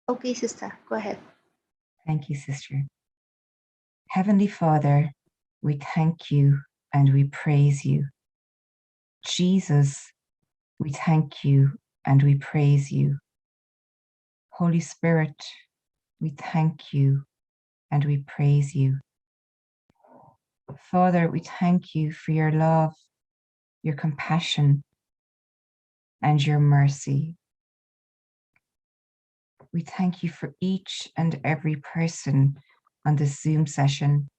Okay, sister, go ahead. Thank you, sister. Heavenly Father, we thank you and we praise you. Jesus, we thank you and we praise you. Holy Spirit, we thank you and we praise you. Father, we thank you for your love, your compassion, and your mercy. We thank you for each and every person on this Zoom session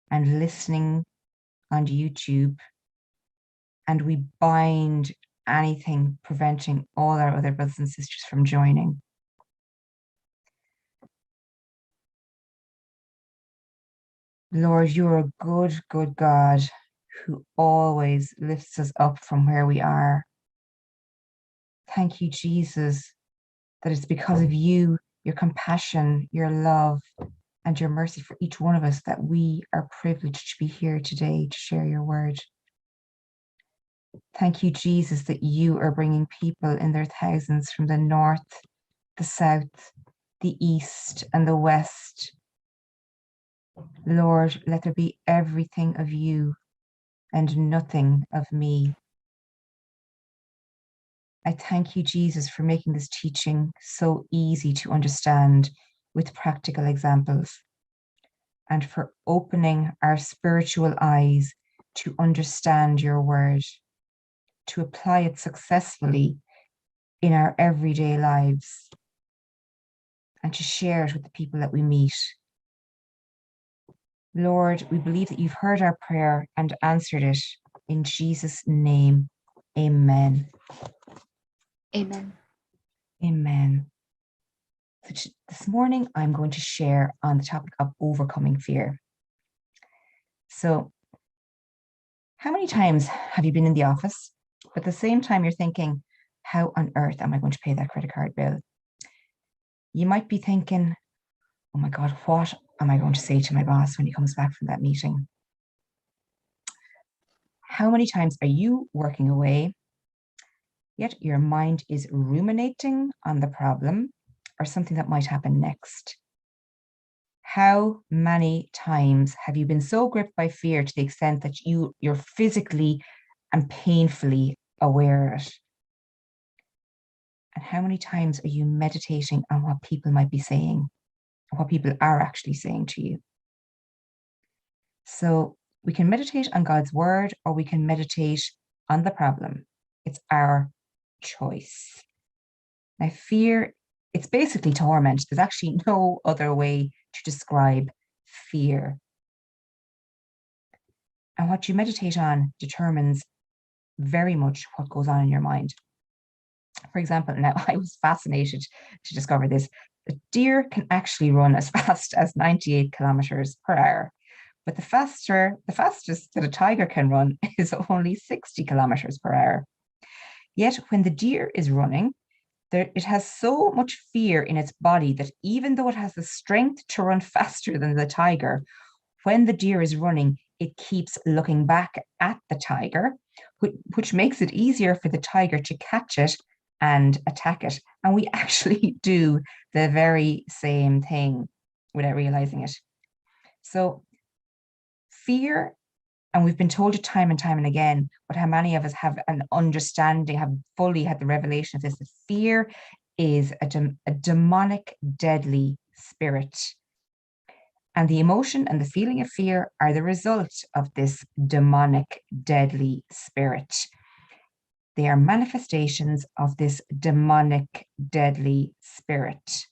and listening on YouTube. And we bind anything preventing all our other brothers and sisters from joining. Lord, you're a good, good God who always lifts us up from where we are. Thank you, Jesus, that it's because of you, your compassion, your love, and your mercy for each one of us that we are privileged to be here today to share your word. Thank you, Jesus, that you are bringing people in their thousands from the north, the south, the east, and the west. Lord, let there be everything of you and nothing of me. I thank you, Jesus, for making this teaching so easy to understand with practical examples, and for opening our spiritual eyes to understand your word, to apply it successfully in our everyday lives, and to share it with the people that we meet. Lord, we believe that you've heard our prayer and answered it. In Jesus' name, amen. Amen. Amen. So this morning, I'm going to share on the topic of overcoming fear. So, how many times have you been in the office, but at the same time you're thinking, how on earth am I going to pay that credit card bill? You might be thinking, oh my God, what am I going to say to my boss when he comes back from that meeting? How many times are you working away, yet your mind is ruminating on the problem or something that might happen next? How many times have you been so gripped by fear to the extent that you're physically and painfully aware of it? And how many times are you meditating on what people might be saying, or what people are actually saying to you? So we can meditate on God's word, or we can meditate on the problem. It's our choice. Now, fear, it's basically torment. There's actually no other way to describe fear. And what you meditate on determines very much what goes on in your mind. For example, now I was fascinated to discover this. A deer can actually run as fast as 98 kilometers per hour, but the fastest that a tiger can run is only 60 kilometers per hour. Yet when the deer is running, it has so much fear in its body that even though it has the strength to run faster than the tiger, when the deer is running, it keeps looking back at the tiger, which makes it easier for the tiger to catch it and attack it. And we actually do the very same thing without realizing it. So fear, and we've been told it time and time and again, but how many of us have an understanding, have fully had the revelation of this, that fear is a demonic, deadly spirit. And the emotion and the feeling of fear are the result of this demonic, deadly spirit. They are manifestations of this demonic, deadly spirit.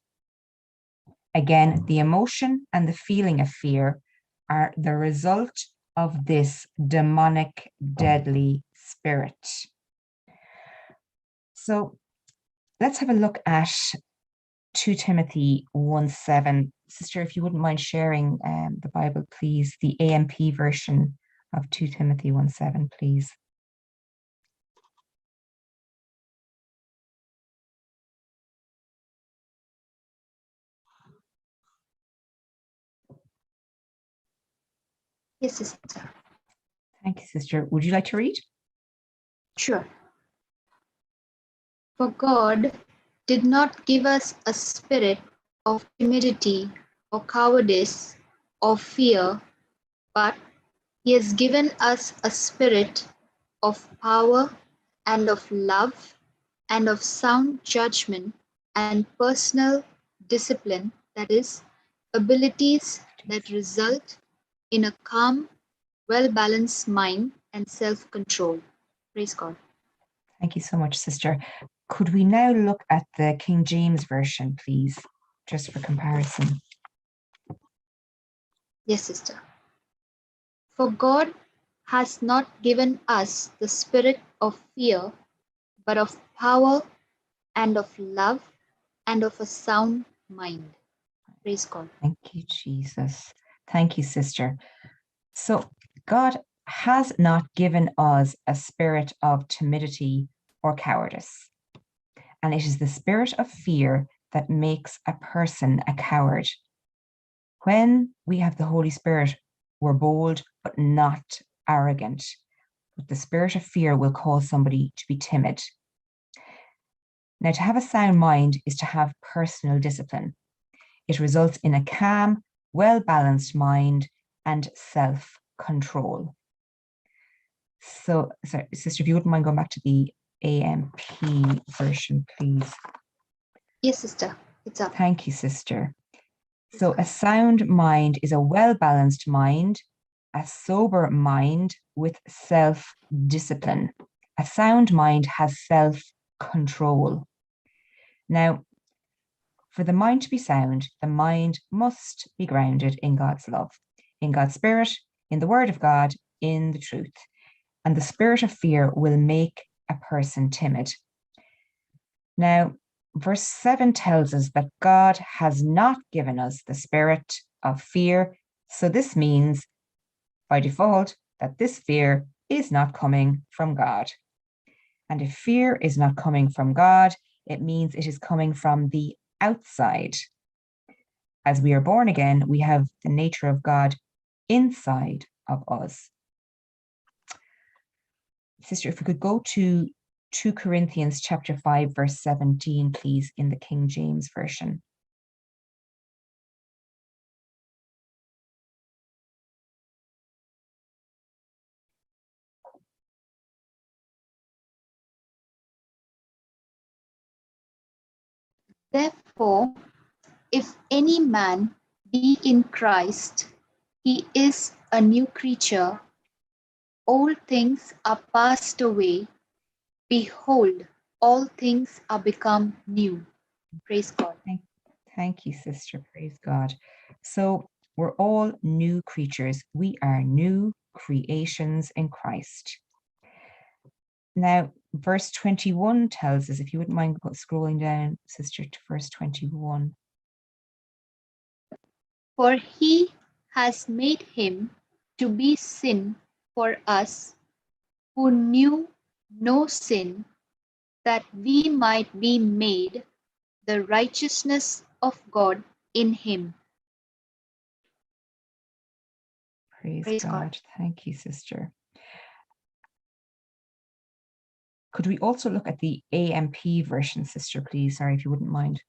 Again, the emotion and the feeling of fear are the result of this demonic, deadly spirit. So let's have a look at 2 Timothy 1:7. Sister, if you wouldn't mind sharing the Bible, please, the AMP version of 2 Timothy 1:7, please. Yes, sister. Thank you, sister. Would you like to read? Sure. For God did not give us a spirit of timidity or cowardice or fear, but He has given us a spirit of power and of love and of sound judgment and personal discipline, that is, abilities that result in a calm, well balanced mind and self control. Praise God. Thank you so much, sister. Could we now look at the King James Version, please, just for comparison? Yes, sister. For God has not given us the spirit of fear, but of power and of love and of a sound mind. Praise God. Thank you, Jesus. Thank you, sister. So God has not given us a spirit of timidity or cowardice. And it is the spirit of fear that makes a person a coward. When we have the Holy Spirit, we're bold, but not arrogant. But the spirit of fear will cause somebody to be timid. Now, to have a sound mind is to have personal discipline. It results in a calm, well-balanced mind and self-control. So, sorry, sister, if you wouldn't mind going back to the AMP version, please. Yes, sister. It's up. Thank you, sister. So a sound mind is a well-balanced mind, a sober mind with self-discipline. A sound mind has self-control. Now, for the mind to be sound, the mind must be grounded in God's love, in God's spirit, in the word of God, in the truth. And the spirit of fear will make a person timid. Now, verse 7 tells us that God has not given us the spirit of fear. So this means, by default, that this fear is not coming from God. And if fear is not coming from God, it means it is coming from the outside. As we are born again, we have the nature of God inside of us. Sister, if we could go to 2 Corinthians chapter 5, verse 17, please, in the King James Version. Therefore, if any man be in Christ, he is a new creature. Old things are passed away. Behold, all things are become new. Praise God. Thank you, sister. Praise God. So we're all new creatures. We are new creations in Christ. Now, verse 21 tells us, if you wouldn't mind scrolling down, sister, to verse 21. For he has made him to be sin for us who knew no sin, that we might be made the righteousness of God in him. Praise God. Thank you, sister. Could we also look at the AMP version, sister, please? Sorry, if you wouldn't mind.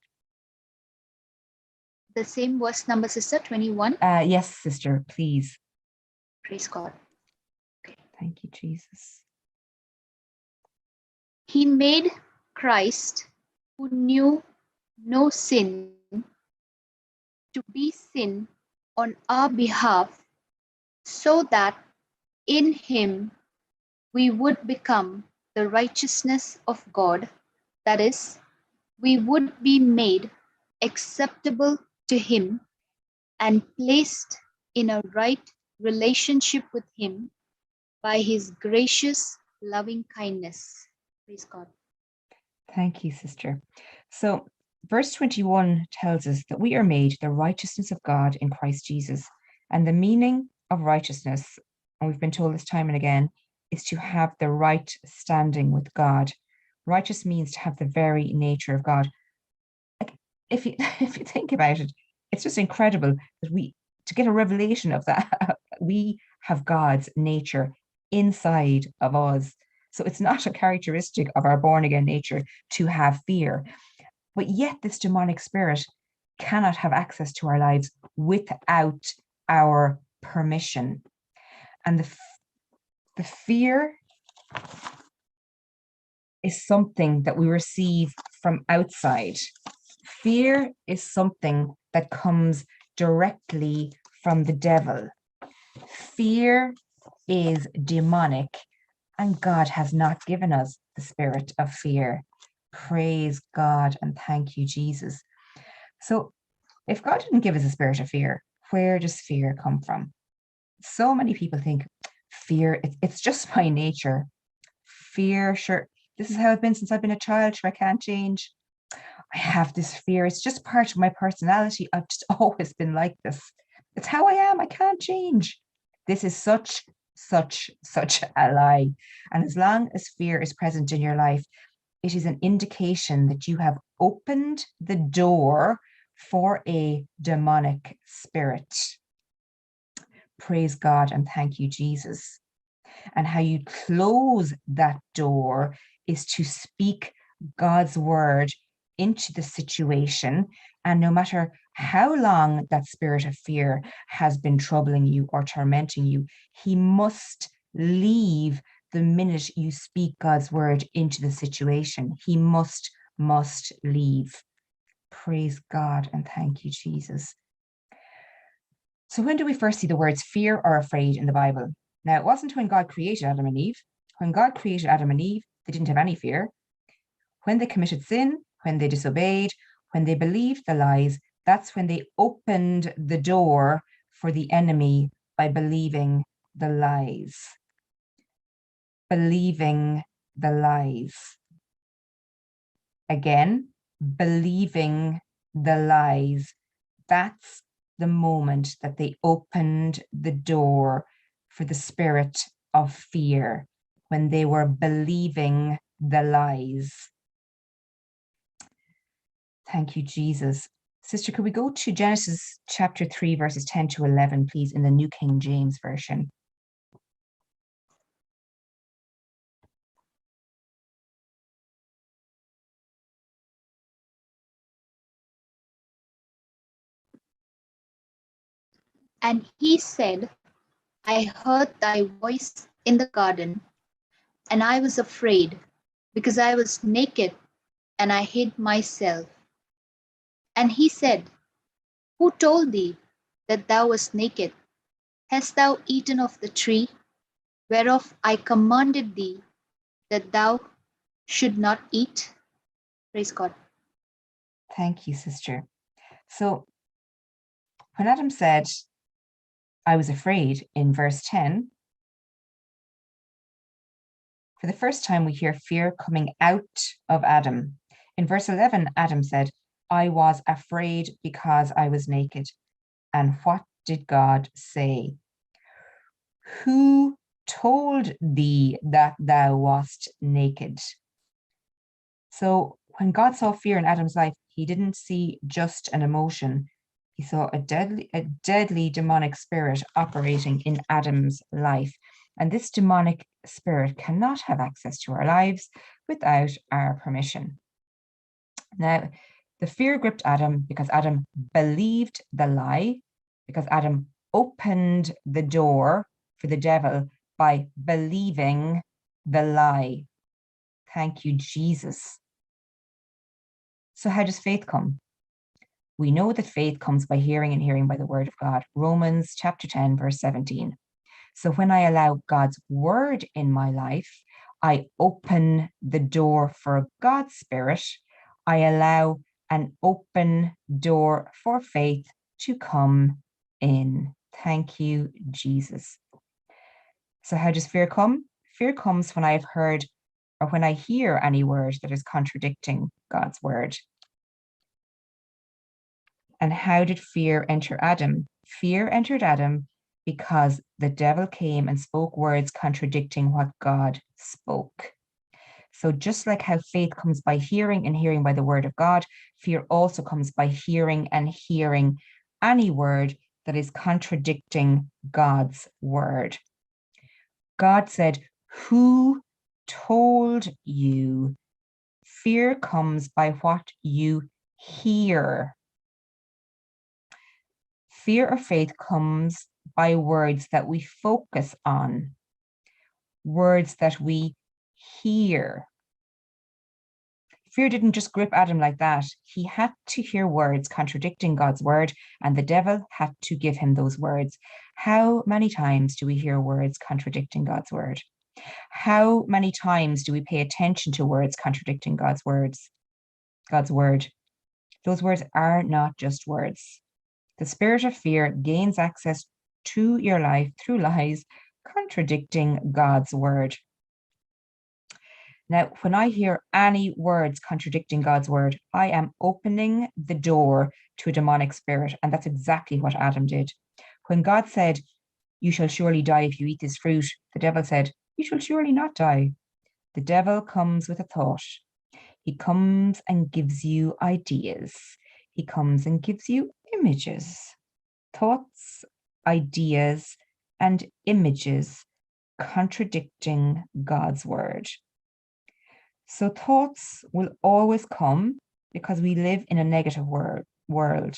The same verse number, sister, 21. Yes, sister, please. Praise God. Okay. Thank you, Jesus. He made Christ, who knew no sin, to be sin on our behalf, so that in him we would become the righteousness of God. That is, we would be made acceptable to him and placed in a right relationship with him by his gracious loving kindness. Praise God. Thank you, sister. So verse 21 tells us that we are made the righteousness of God in Christ Jesus. And the meaning of righteousness, and we've been told this time and again, is to have the right standing with God. Righteous means to have the very nature of God. Like, if you think about it, it's just incredible that to get a revelation of that, we have God's nature inside of us. So it's not a characteristic of our born again nature to have fear. But yet this demonic spirit cannot have access to our lives without our permission. And the fear is something that we receive from outside. Fear is something that comes directly from the devil. Fear is demonic, and God has not given us the spirit of fear. Praise God and thank you, Jesus. So if God didn't give us a spirit of fear, where does fear come from? So many people think fear, it's just my nature. Fear, sure, this is how I've been since I've been a child, sure, I can't change. I have this fear. It's just part of my personality. I've just always been like this. It's how I am. I can't change. This is such a lie. And as long as fear is present in your life, it is an indication that you have opened the door for a demonic spirit. Praise God and thank you, Jesus. And how you close that door is to speak God's word into the situation. And no matter how long that spirit of fear has been troubling you or tormenting you, he must leave the minute you speak God's word into the situation. He must leave. Praise God and thank you, Jesus. So when do we first see the words fear or afraid in the Bible? Now, it wasn't when God created Adam and Eve. When God created Adam and Eve, they didn't have any fear. When they committed sin, when they disobeyed, when they believed the lies, that's when they opened the door for the enemy by believing the lies. Believing the lies. Again, believing the lies. That's the moment that they opened the door for the spirit of fear, when they were believing the lies. Thank you, Jesus. Sister, could we go to Genesis chapter 3, verses 10 to 11, please, in the New King James Version? And he said, I heard thy voice in the garden, and I was afraid, because I was naked, and I hid myself. And he said, who told thee that thou wast naked? Hast thou eaten of the tree whereof I commanded thee that thou should not eat? Praise God. Thank you, sister. So when Adam said, I was afraid in verse 10, for the first time we hear fear coming out of Adam. In verse 11, Adam said, I was afraid because I was naked. And what did God say? Who told thee that thou wast naked? So when God saw fear in Adam's life, he didn't see just an emotion. He saw a deadly demonic spirit operating in Adam's life. And this demonic spirit cannot have access to our lives without our permission. Now, the fear gripped Adam because Adam believed the lie, because Adam opened the door for the devil by believing the lie. Thank you, Jesus. So how does faith come? We know that faith comes by hearing, and hearing by the word of God. Romans chapter 10, verse 17. So when I allow God's word in my life, I open the door for God's spirit. I allow an open door for faith to come in. Thank you, Jesus. So how does fear come? Fear comes when I've heard or when I hear any word that is contradicting God's word. And how did fear enter Adam? Fear entered Adam because the devil came and spoke words contradicting what God spoke. So just like how faith comes by hearing, and hearing by the word of God, fear also comes by hearing and hearing any word that is contradicting God's word. God said, who told you? Fear comes by what you hear. fear of faith comes by words that we focus on, words that we hear. Fear didn't just grip Adam like that. He had to hear words contradicting God's word, and the devil had to give him those words. How many times do we hear words contradicting God's word? How many times do we pay attention to words contradicting God's words? God's word. Those words are not just words. The spirit of fear gains access to your life through lies contradicting God's word. Now, when I hear any words contradicting God's word, I am opening the door to a demonic spirit. And that's exactly what Adam did. When God said, "You shall surely die if you eat this fruit," the devil said, "You shall surely not die." The devil comes with a thought. He comes and gives you ideas. He comes and gives you images, thoughts, ideas, and images contradicting God's word. So thoughts will always come because we live in a negative world.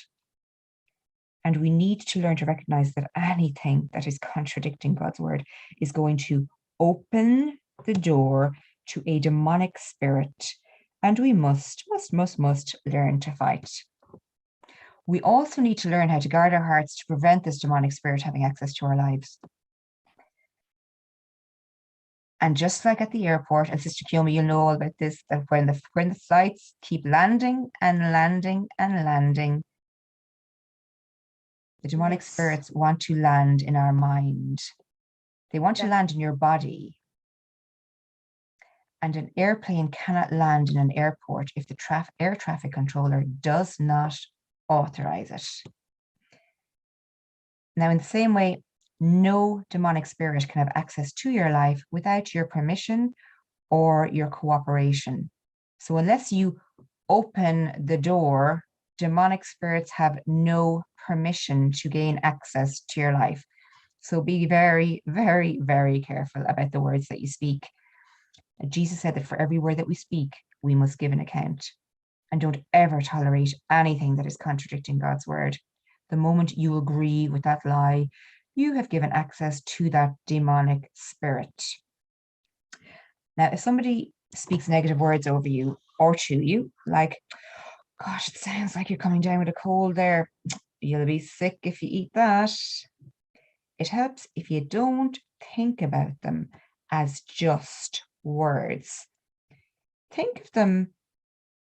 And we need to learn to recognize that anything that is contradicting God's word is going to open the door to a demonic spirit. And we must learn to fight. We also need to learn how to guard our hearts to prevent this demonic spirit having access to our lives. And just like at the airport, and Sister Kiyomi, you'll know all about this, that when the flights keep landing and landing and landing, the demonic spirits want to land in our mind. They want to land in your body. And an airplane cannot land in an airport if the air traffic controller does not authorize it. Now, in the same way, no demonic spirit can have access to your life without your permission or your cooperation. So unless you open the door, demonic spirits have no permission to gain access to your life. So be very, very, very careful about the words that you speak. Jesus said that for every word that we speak, we must give an account. And don't ever tolerate anything that is contradicting God's word. The moment you agree with that lie, you have given access to that demonic spirit. Now, if somebody speaks negative words over you or to you, like, "Gosh, it sounds like you're coming down with a cold there. You'll be sick if you eat that." It helps if you don't think about them as just words. Think of them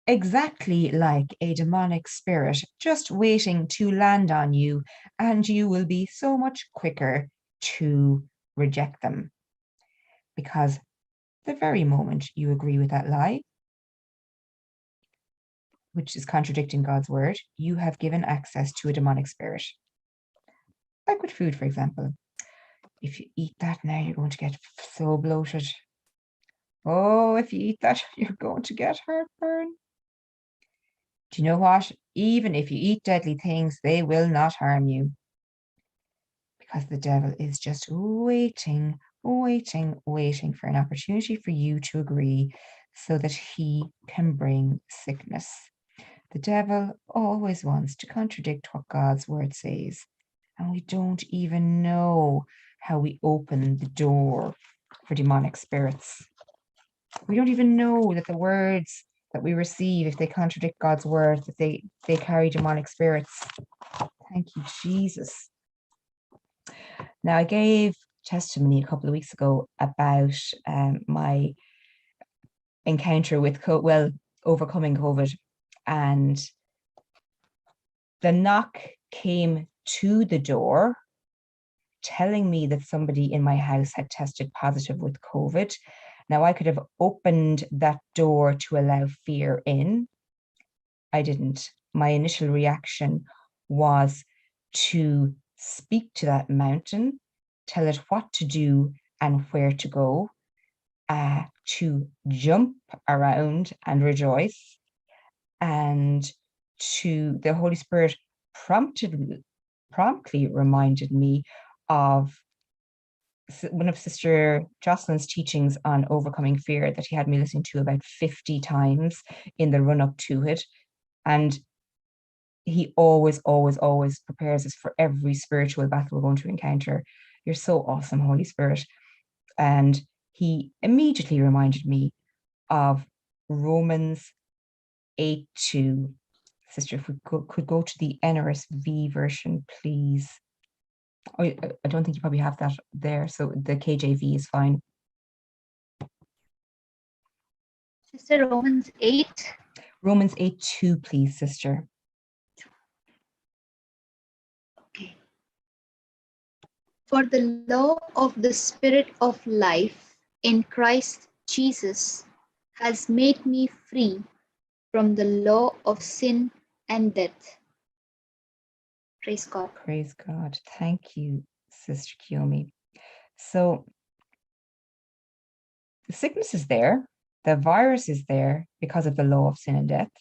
exactly like a demonic spirit just waiting to land on you, and you will be so much quicker to reject them. Because the very moment you agree with that lie, which is contradicting God's word, you have given access to a demonic spirit. Like with food, for example. If you eat that now, you're going to get so bloated. Oh, if you eat that, you're going to get heartburn. Do you know what? Even if you eat deadly things, they will not harm you. Because the devil is just waiting for an opportunity for you to agree so that he can bring sickness. The devil always wants to contradict what God's word says. And we don't even know how we open the door for demonic spirits. We don't even know that the words that we receive, if they contradict God's word, that they carry demonic spirits. Thank you, Jesus. Now, I gave testimony a couple of weeks ago about my encounter with overcoming COVID, and the knock came to the door telling me that somebody in my house had tested positive with COVID. Now, I could have opened that door to allow fear in. I didn't. My initial reaction was to speak to that mountain, tell it what to do and where to go, to jump around and rejoice, and the Holy Spirit promptly reminded me of one of Sister Jocelyn's teachings on overcoming fear that he had me listening to about 50 times in the run up to it. And he always, always, always prepares us for every spiritual battle we're going to encounter. You're so awesome, Holy Spirit. And he immediately reminded me of Romans 8:2. Sister, if we could go to the NRSV version, please. I don't think you probably have that there, so the KJV is fine. Sister, Romans 8. Romans 8:2, please, sister. Okay. For the law of the Spirit of life in Christ Jesus has made me free from the law of sin and death. Praise God. Praise God. Thank you, Sister Kiyomi. So the sickness is there, the virus is there because of the law of sin and death.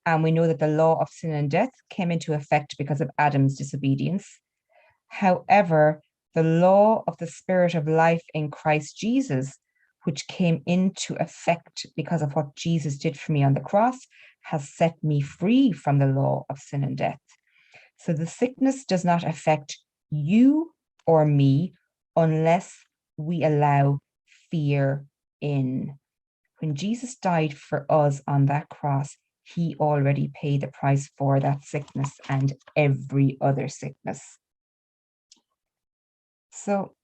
And we know that the law of sin and death came into effect because of Adam's disobedience. However, the law of the Spirit of life in Christ Jesus, which came into effect because of what Jesus did for me on the cross, has set me free from the law of sin and death. So the sickness does not affect you or me unless we allow fear in. When Jesus died for us on that cross, he already paid the price for that sickness and every other sickness. So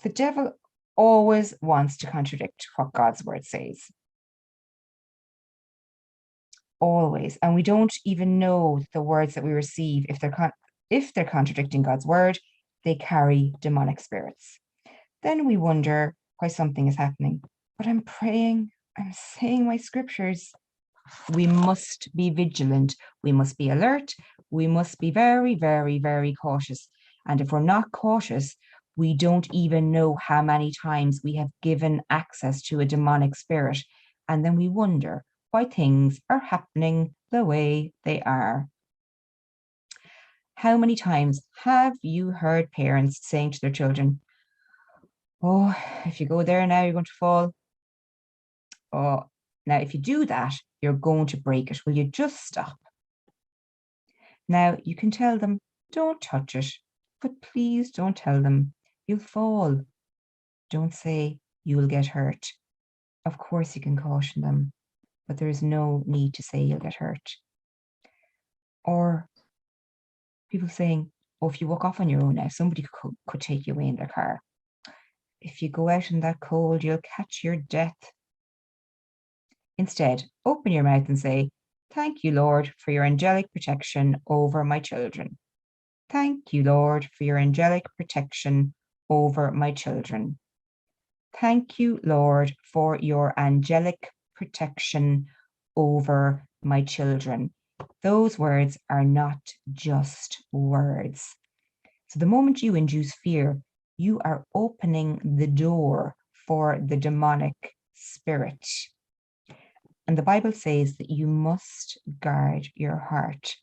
the devil always wants to contradict what God's word says. Always. And we don't even know the words that we receive, if they're contradicting God's word, they carry demonic spirits. Then we wonder why something is happening. But I'm praying, I'm saying my scriptures. We must be vigilant. We must be alert. We must be very, very, very cautious. And if we're not cautious, we don't even know how many times we have given access to a demonic spirit. And then we wonder why things are happening the way they are. How many times have you heard parents saying to their children, oh, if you go there now, you're going to fall. Oh, now if you do that, you're going to break it. Will you just stop? Now you can tell them, don't touch it, but please don't tell them you'll fall. Don't say you will get hurt. Of course you can caution them, but there is no need to say you'll get hurt. Or people saying, oh, if you walk off on your own now, somebody could take you away in their car. If you go out in that cold, you'll catch your death. Instead, open your mouth and say, thank you, Lord, for your angelic protection over my children. Thank you, Lord, for your angelic protection over my children. Thank you, Lord, for your angelic protection over my children. Those words are not just words. So the moment you induce fear, you are opening the door for the demonic spirit. And the Bible says that you must guard your heart.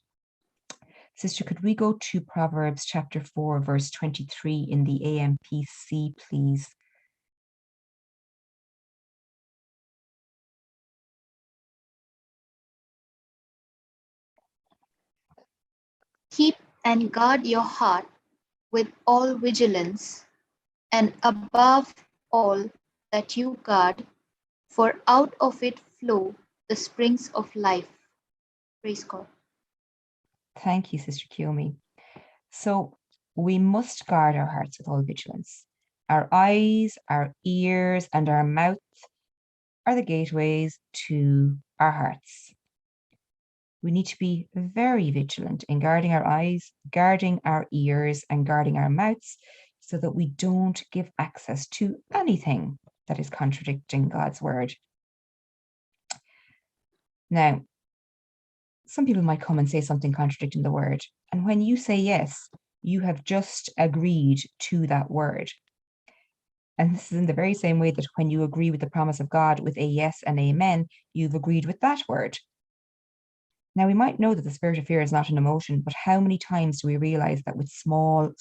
Sister, could we go to Proverbs chapter 4, verse 23 in the AMPC, please? Keep and guard your heart with all vigilance, and above all that you guard, for out of it flow the springs of life. Praise God. Thank you, Sister Kiyomi. So we must guard our hearts with all vigilance. Our eyes, our ears, and our mouth are the gateways to our hearts. We need to be very vigilant in guarding our eyes, guarding our ears, and guarding our mouths so that we don't give access to anything that is contradicting God's word. Now, some people might come and say something contradicting the word. And when you say yes, you have just agreed to that word. And this is in the very same way that when you agree with the promise of God with a yes and amen, you've agreed with that word. Now, we might know that the spirit of fear is not an emotion, but how many times do we realize that with small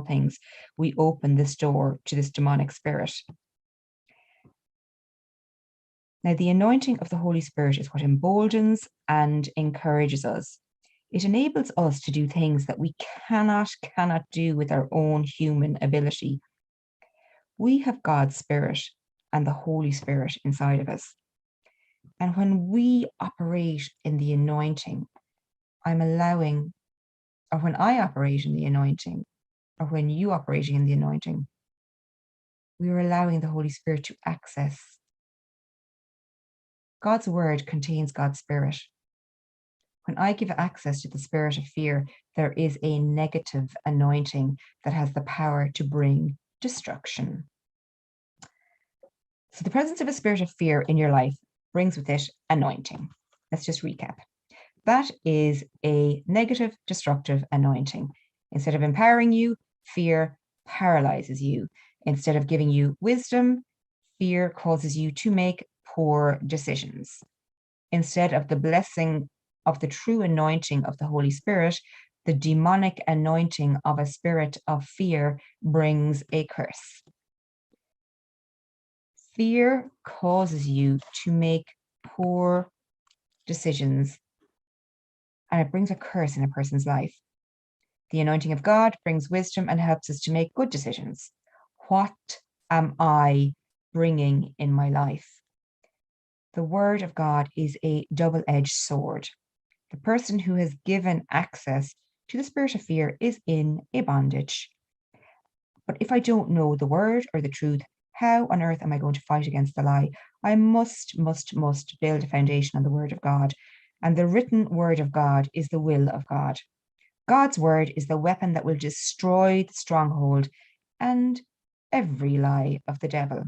things, we open this door to this demonic spirit? Now, the anointing of the Holy Spirit is what emboldens and encourages us. It enables us to do things that we cannot do with our own human ability. We have God's Spirit and the Holy Spirit inside of us. And when we operate in the anointing, when I operate in the anointing, or when you operating in the anointing, we are allowing the Holy Spirit to access. God's word contains God's Spirit. When I give access to the spirit of fear, there is a negative anointing that has the power to bring destruction. So the presence of a spirit of fear in your life brings with it anointing. Let's just recap. That is a negative, destructive anointing. Instead of empowering you, fear paralyzes you. Instead of giving you wisdom, fear causes you to make poor decisions. Instead of the blessing of the true anointing of the Holy Spirit, the demonic anointing of a spirit of fear brings a curse. Fear causes you to make poor decisions, and it brings a curse in a person's life. The anointing of God brings wisdom and helps us to make good decisions. What am I bringing in my life? The word of God is a double-edged sword. The person who has given access to the spirit of fear is in a bondage. But if I don't know the word or the truth, how on earth am I going to fight against the lie? I must build a foundation on the word of God. And the written word of God is the will of God. God's word is the weapon that will destroy the stronghold and every lie of the devil.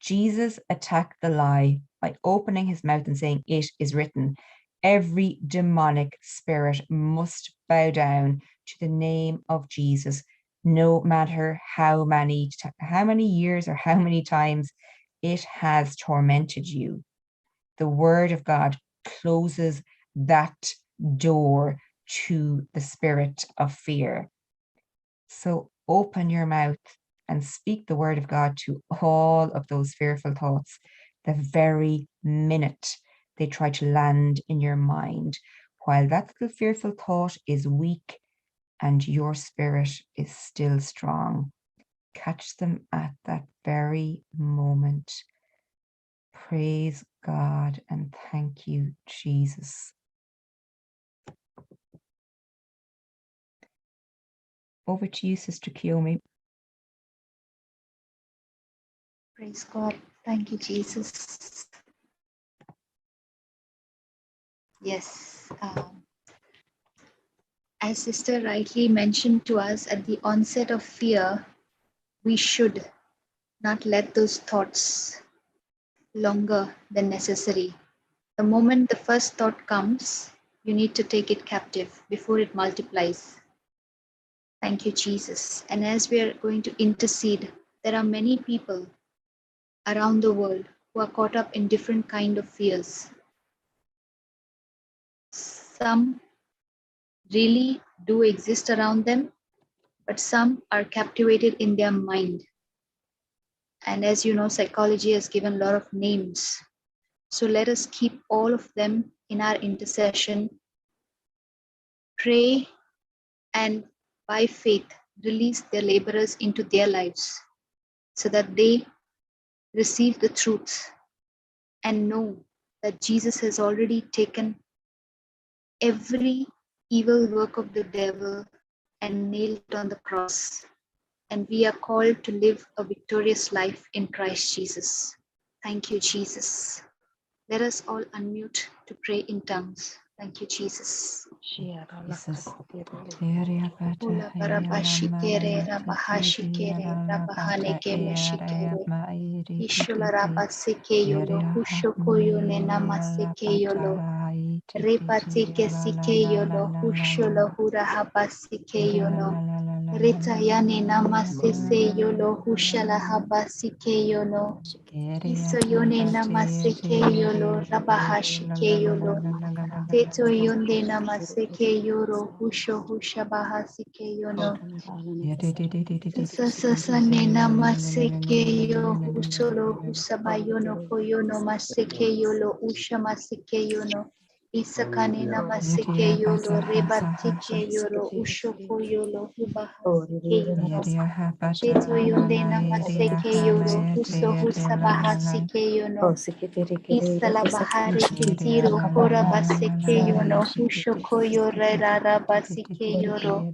Jesus attacked the lie by opening his mouth and saying, "It is written." Every demonic spirit must bow down to the name of Jesus, no matter how many years or how many times it has tormented you. The word of God closes that door to the spirit of fear. So open your mouth and speak the word of God to all of those fearful thoughts the very minute they try to land in your mind, while that little fearful thought is weak and your spirit is still strong. Catch them at that very moment. Praise God and thank you, Jesus. Over to you, Sister Kiyomi. Praise God. Thank you, Jesus. Yes. As Sister rightly mentioned to us, at the onset of fear, we should not let those thoughts longer than necessary. The moment the first thought comes, you need to take it captive before it multiplies. Thank you, Jesus. And as we are going to intercede, there are many people around the world who are caught up in different kind of fears. Some really do exist around them, but some are captivated in their mind. And as you know, psychology has given a lot of names. So let us keep all of them in our intercession, pray, and by faith, release their laborers into their lives so that they receive the truth and know that Jesus has already taken every evil work of the devil and nailed it on the cross. And we are called to live a victorious life in Christ Jesus. Thank you, Jesus. Let us all unmute to pray in tongues. Thank you, Jesus. Jesus. Ula barabashikere rabahashikere rabahaneke mushikere. Ishula rabaseke yolo hushoko yone namaseke yolo. Repatike sike yolo husholo hurahabasike yono. Ritayane namasese yolo hushala habasike yono. Iso yone namaseke yolo rabahashike yolo. Teto yonde namaseke yoro husho hushabahasike yono. Sasasane namaseke yo husolo husabayono koyono maseke yolo usha maseke yono. Isakane namaseke yolo rebatike yoro ushoko yolo hubahasike yono. Teto yonde namaseke yoro huso husabahasike yono. Isala bahari kitiro kora baseke yono husho koyo rerara basike yoro.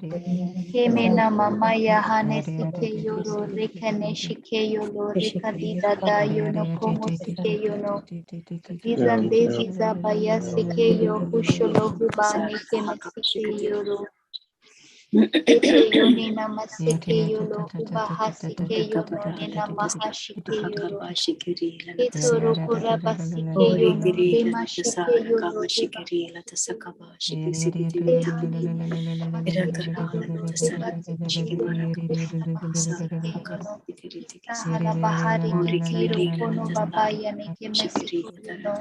Kemena mamaya hane sike yoro rekane shike yoro rekadida da yono komo sike yono. Dizande ziza baya sike yo husholo hubane keme sike yoro. Ete yone namaseke yolo hubaha sike yono ne namaha shike yoro. Eto rokora basike yono rema shike yolo reba eto yone namaseke yolo reba sike yolo hushabaha sike yono. Isahara bahari kitiro kono babaya ne keme sike yono.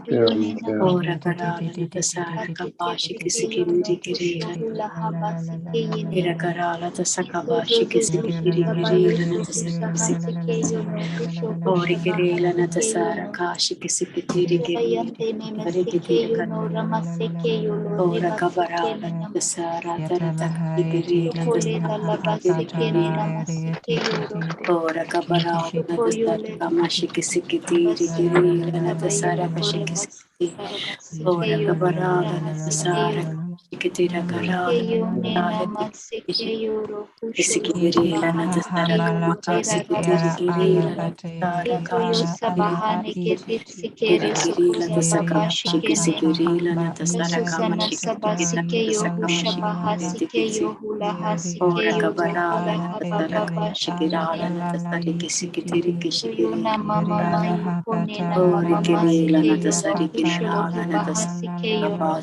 Yone namaseke basike sike yono husho hula haba sike yene. Iso zozo zo sabayo soho sahasike yono husho husha bahasike yono. Sayante neme seke yono ramaseke yolo reba seke ne namasike. Sokole la laba seke ne namasike yoro. Sokoyo le basike yono sabayo kore basike basike yoro rahasike yoro. Seke yone namasike yoro husholo bahasike yoro rera rabasike yoro. Eto yosa bahane ketit sikere sukura baba shikene. Yoso sana sabasike yo husha bahasike yo hula hasike yoro hula haba baba shikene. Yona mama mayu kone na mama masike yoro husholo huba hasike yono.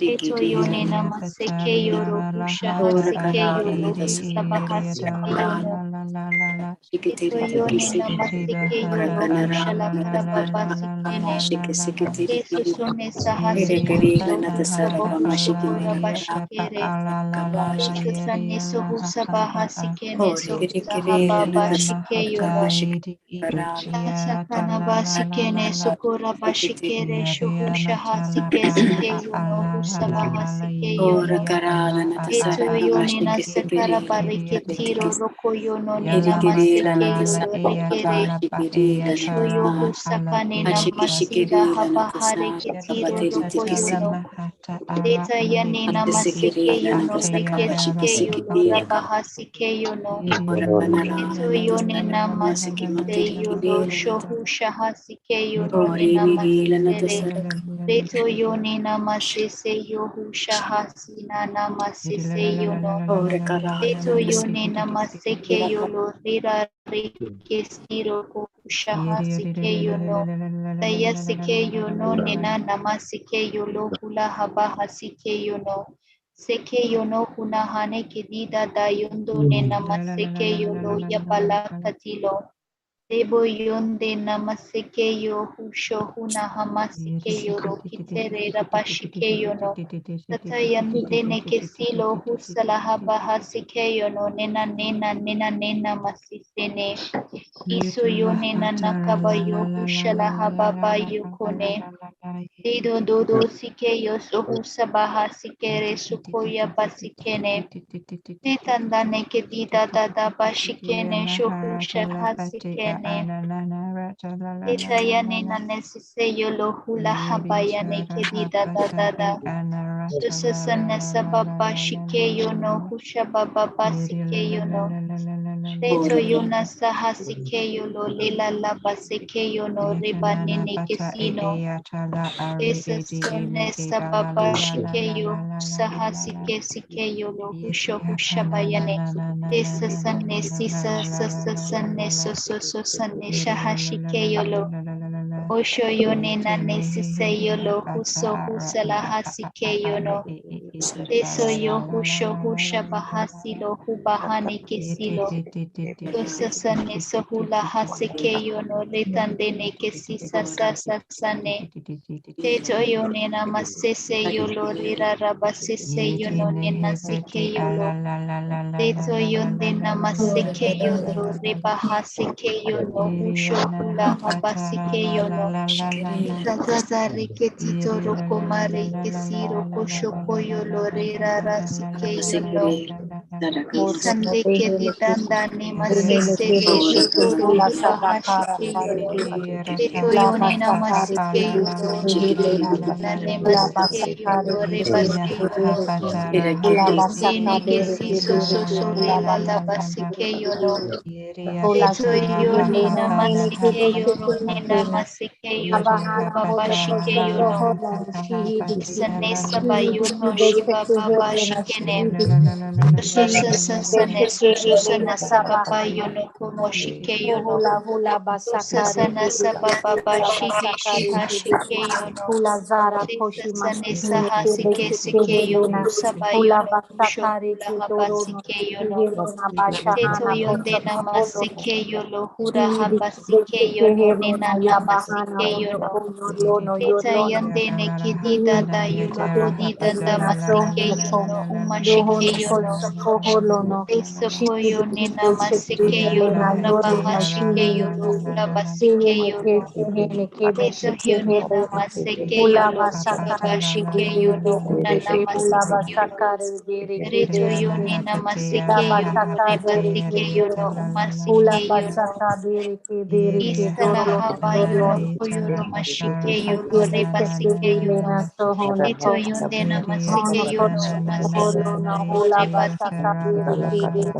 Eto yone na masike yoro husha hasike yoro husaba hasike yono. Eto yone na masike yoro hushala karaba sikene. Teso sone sahasike yoro husaba hushoko rabashikere. Teso sane sohu sabaha sikene sohu sahaba bashike yono. Sakana basikene sokora bashikere shuhu shahasike sike yono husabaha sike yono. Eto yone na sakara barike tiro roko yono ne namasike yoro rekere. Usho yohu sakane namasida habahare ketiro roko yono. Deta yane namasike yono reke sike yono rabaha sike yono. Eto yone namasise yolo shohu shahasike yono ne namasisere. Reto yone namasise yohu shahasina namasise yono. Reto yone namaseke yolo rira rike stiro kohu shahasike yono. Dayasike yono nena namasike yolo hula haba hasike yono. Seke yono hunahane kedida dayondo ne namaseke yolo yapala katilo. Debo yonde namaseke yo husho huna hamasike yoro kitere rabashike yono. Tatayande ne kesilo husala haba hasike yono nena nena nena nena masisene. Iso yone na nakaba yo hushala haba ba yo kone. Dido dodo sike yo sohu sabaha sikere sukoya basikene. Netandane ke dida dada bashikene shohu shaha sikene. Etayane na nesise yo lohula habayane ke dida dada. Susasane sababa shike yo no husha baba basike yo no. Reto yona saha sike yo lo lela laba sike yo no riba nene kesino. Esa sone sababa shike yo saha sike sike yo lo husho husha bayane. Esa sane sisa sasa sane so so so sane shaha shike yo lo. Osho yone nane sise yo lo huso husala hasike yo no. Eso yo husho husha bahasilo hubahane kesilo. Tosasane sohula haseke no letandene kesisa sasane. Teto yo nena masese yo lo rira rabasese yo no nena seke yo lo. Teto yo nena maseke yo lo rebaha seke yo no husho hula habasike yo no. Tazazare que tito roko mare que siro koshoko yo lo rira rasike yo no. Isande ke didanda ne masese de totoro hula hashike yo no. Teto yo ne namasike yo lo na ne masike yo lo rebase yo no. Dene ke si so so so le la la basike yo no. Teto yo ne namasike yo no ne namasike yo lo baba shike yo no. Isane saba yo no shiba baba shikene. Susa sasane susu sana sababa yo no kumo shike yo no. Hula hula basakari Susasana sababa hula shihe basakari shiha shike yo no. hula zara koshi Sisasane mashihine saha sike kebe sike yo helena kusaba yo hula no kusho basakari hula ke haba doro no sike yo no. helena Teto bashahana yonde kosa nama koholo sike yo lo hura shihidi haba deke sike yo ke no helena nena nama yabahana sike yo hodo no. ko yolono Teta yolono yonde ne kidi shihine dada yo lo kebe hodi danda helena masike sohono yo ko no uma shike dohono yo no. kosa koholo no Eso koyo shihidi ne nama deke sike yo lo helena hura yolono shike yo shihine lo hura basike Sehene yo ke no. sehene ke Teto beshe ke yone helena nama sike yo hula lo basakare baba ke shike yo dere ke no una dere ke nama hula sike yo no. basakare dere ke Reto dere ke yone nama hula sike yo lo basaka reba dere ke sike yo dere no uma hula sike yo no. basaka dere ke Isala dorolo no haba dorolo yolo no koyolo mashike yolo sehene reba ke sike helena yolo. sohono Ito ko yonde namasike sohono ko yolo umasisa holo no yolo hula reba sike. basaka dere ke dere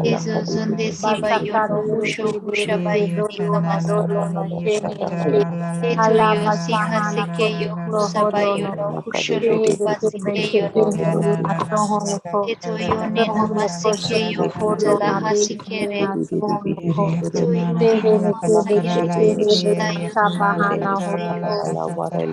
Ezo zonde siba basaka yolo dere husho ke husha dere ba ke yone dorolo namasike no yolo. shehene ke Eto yo siha Alabasahana sike yo husa ba Kosoholono, yolo husholo Shede huba sike Kebeke yolo. Helena Sohonoko, Eto yone Sohonoko namasike yo hutala Sokoholona hasikere. Delina Sohonoko, Eto yone Sehene namasike Kebeke yo husa Helena yolo Sabahana reba sike. Honoko,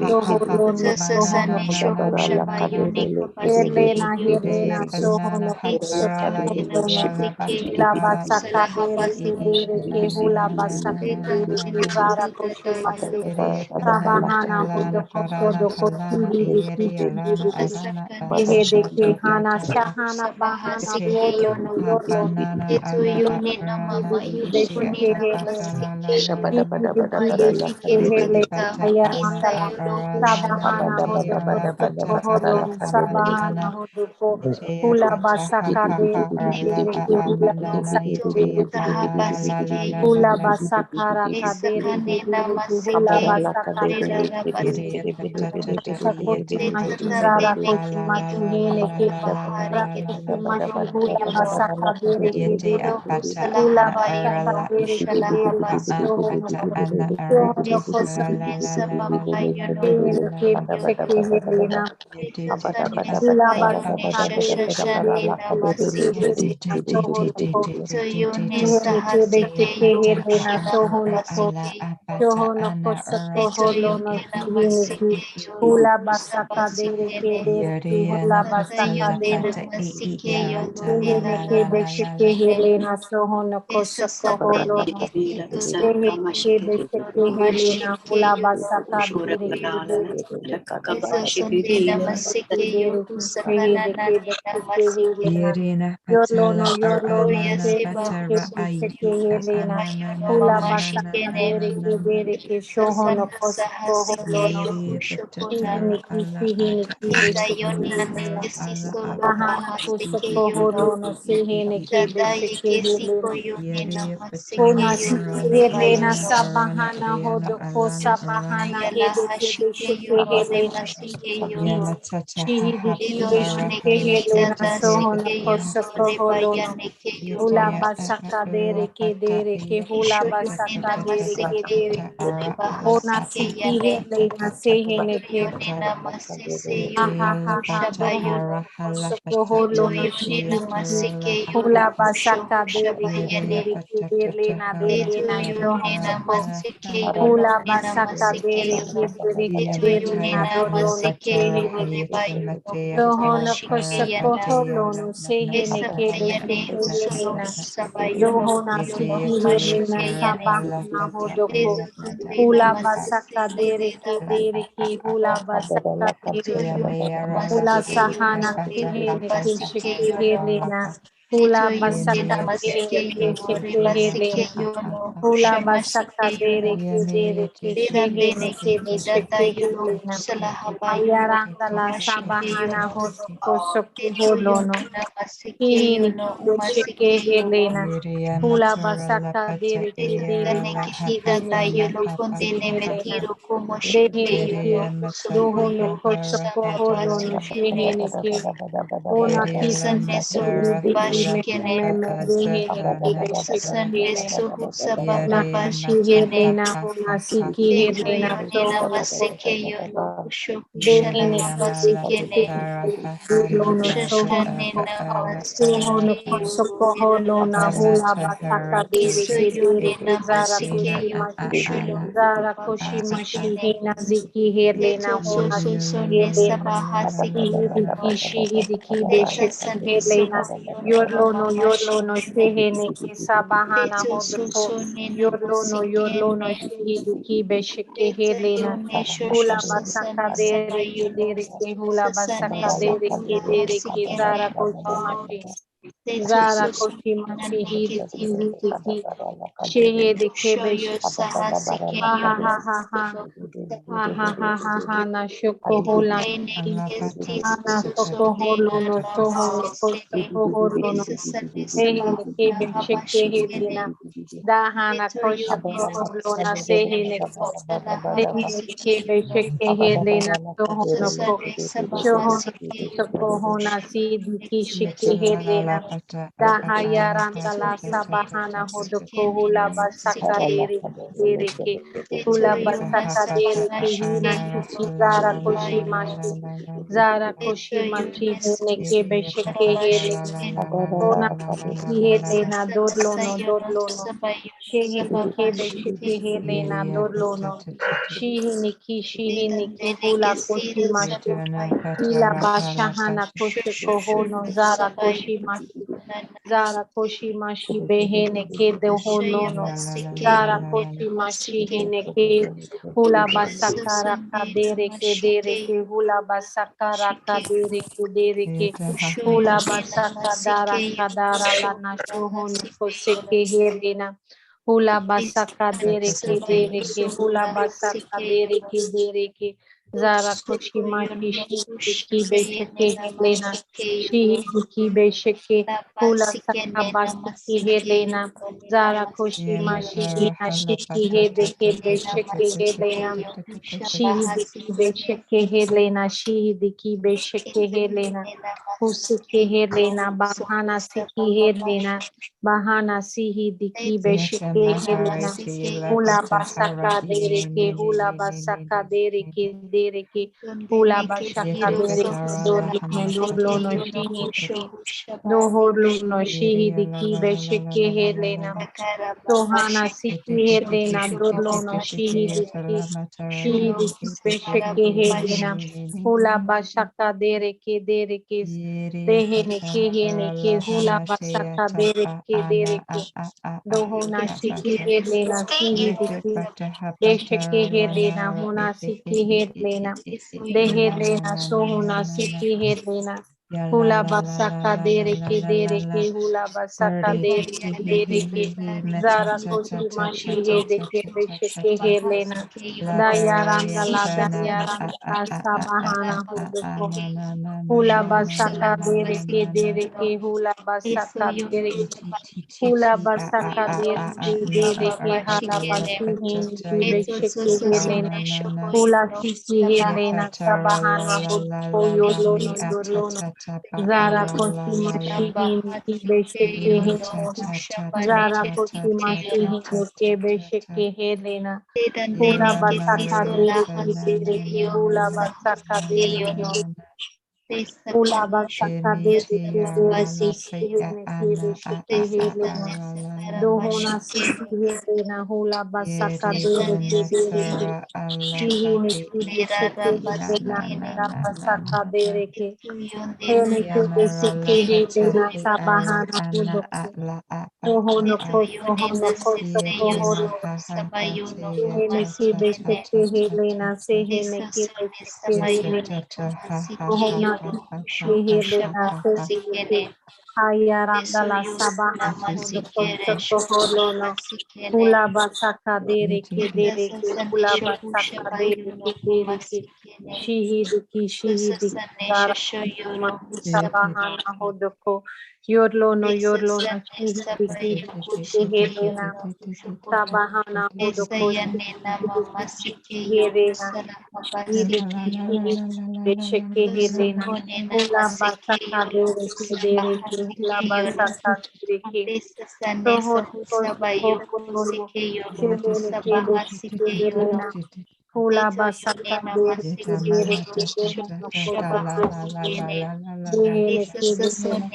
Soholono Sasasane Sohonoko, shohusha bayone kabasike Helena Sohonoko Etsasane Sokoholona, namashike yono Ilabasaka kusala Dere habasike Kedere yono Kehula Basaka Dere Etsasane Kezara dada Koshimase, yono Sabahana Hodoko Hodoko Sihidi Kihidi Sasakane Ehedeke Hana Shahana kusaba Bahana hasike Yolono yono Yolono Eto yone namama Shihidi yushkone Beshike Helena namasike yono Shihidi kumayetike Beshike Helena tata Ayana isa yono kushabaya Sabahana Hodoko Soko Holon Sabahana Hodoko Hula Basaka Dere Kedere Hula Basaka Dere Tukuta Kedere habasike yono Hula Basakara Kadere Esakane Kedere namasike Hula yono Basaka rera Dere rabasike yono Sakoshi Tetatane Mashizara Koshi neketito Mashihene yono Ke bahare Rakoshi ketotoro Mashi Hula koyono Basaka Dere Kedere Uro husala Hula haba yono Basaka Dere hushala Kedere habasike Shohono yono Shohono Esasane Koshi sababa yono Shehene Ke kusike yono Besheke Helena Tetatane Hula saba yone Basaka Dere shashashane Kedere Kedere namasike Helena Shohono Ito yone Seheneke sahasike besheke yono helena shila sohonoko habasike yono sohonoko soko Ito holono yone siheneki namasike yono hula basaka dereke kusabasikene dereke hula Tata basaka yone dereke namasike yono rera seheneke besheke rabashikene helena sohonoko Esa soko sapene holono ketito toro seheneke mashikito besheke helena romashike hula yono basaka dereke dereke Esa sonde seheneke namasike yoku dereke sakana seheneke nane besheke namasike helena Yolono yolono Oya shebe seba shebe hosike sheke helena kusaba yono hula basaka mamashikene dere ke dere ke shohono Sasana kosoko sahasike holono yoku shokona sihini ki sihini ki Ita besheke yonane helena kesiso ahana lohahasike kosoko yono holono sihini ki Dadaye besheke kesiko helena yone namasike Hona yono shiki reba helena yono sabahana hodo ko sabahana Ayala hede ke hashike besheke yono helena remasike shihini yono shihidi ki Edo yone besheke helena kedidada sohono seke yono kosoko reba holono yaneke Hula yono basaka dere ke dere ke hula Isho yone basaka dere ke namasike dere yono reba Hona hasike siki yane hele na sehene Eto ke yone namasese ha yono ha ha ha kushaba dohono yono kosoko holo Eto no yone sihi sihi namasike yono hula kusho basaka dere kushaba ke yane dere ke dere Eto na yone dohono ko namasike yono hula ne basaka namasike dere ke yono dere ke Eto dere yone na dodo no namasike sehene yono reba yono Dohono kosokoho lono sehene kebe sheke helena. Dohona siki helena sabahana hodoko. Hula basaka dereke hula basaka dereke. Hula sahana kehene ke sheke helena. Hula basaka dereke sheke helena. Hula basaka dereke shehene kebe sheke helena. Ayaranda la sabahana hodoko soko holono. Kihini kibesheke helena. Hula basaka dereke dereke shehene kebesheke helena. Dehene ke dohono kosoko holono shehene ke. Ona kisi diki meme dehene kebesheke helena. Ona kishi helena ona siki helena sohono kosoko. Dehene kebesheke lono sohono ko. Suhono kosoko holona hula bataka dereke dereke zara koshimashi. Zara koshimashi hina ziki helena hona siki helena. Shihidiki besheki helena. Yorlono shehene ke sabahana hodoko. Yorlono shihidiki besheki helena. Hula basaka dereke hula basaka dereke zara koshimashi. Zara koshimashi hidiki shehidiki besheki. Ha ha ha ha ha. Ha ha ha ha ha na shoko hola. Ana soko holo no soho no koso holo no. Sehe ne kebe sheke helena. Dahana kosho holo na sehe ne ko. Dehe ne kebe sheke helena soho no ko. Shoho no soko hona sidi ki sheke helena. Dahayaranda la sabahana hodoko hula basaka dereke. Hula basaka dereke hina shiki zara koshimashi. Zara koshimashi hene kebe sheke helena. Ona shiki helena dodlono. Shehene kebe sheke helena dodlono. Shihini ki hula koshimashi. Ila bashahana koshiko hono zara koshimashi. Zara koshimashi behene ke de honono. Zara koshimashi hene ke hula basakara kadere ke dere ke hula basakara kadere ke dere ke hula basaka dara kadara la nashohono koseke helena. Hula basaka dere ke hula basaka dere ke Zara koshimashi shihiki besheke helena. Shihiki besheke hula sakabasiki helena. Zara koshimashi hina shiki hedeke besheke helena. Shihidiki besheke helena. Shihidiki besheke helena. Husiki helena. Bahana siki helena. Bahana sihidiki besheke helena. Hula basaka dereke. Hula basaka dereke dereke. Hula basaka dereke. Dorlono shihidiki. Dohorluno shihidiki besheke helena. Sohana siki helena. Dorlono shihidiki besheke helena. Hula basaka dereke dereke. Dehene kehene ke hula basaka dereke. Dohona shiki helena sihidiki. Desheke helena hona siki helena. Dehelena sohona siki helena. Hula basaka dereke hula basaka dereke. Zara koshi mashi hedeke besheke helena. Dayaranda la sabahana huduko. Hula basaka dereke hula basaka dereke. Hula basaka dereke hala basihini besheke helena. Hula siki helena sabahana huduko yorlono. Zara koshima shihini kibesheke helena. Zara koshima shihini kebesheke helena. Hula basaka dereke hula basaka dereke. Hula basaka dereke shihini kebesheke helena. Dohona siki helena hula basaka dere ke dere ke. Shihine ki besheke helena hula basaka dere ke. Hele ke beseke helena sabahana huloko. Sohono ko sohono ko sohono. Sehene ki besheke helena sehene ki besheke helena. Sohona ki helena sehene ki. Hayarandala sabana hodoko soholono. Hula basaka dere ke dere ke. Hula basaka dere ke dere ke. Shihidi ki dara sabahana hodoko. Yorlono yorlono shihidi ki helena. Sabahana hodoko shihidi helena. Shihidi ki besheke helena. Hula basaka dere ke dere ke. Hula basaka dere ke. Sohoni koso koholono. Shihini ki besheke helena. Hula basaka dere ke dere ke. Dohono koso koholono. Dehele ke dehele.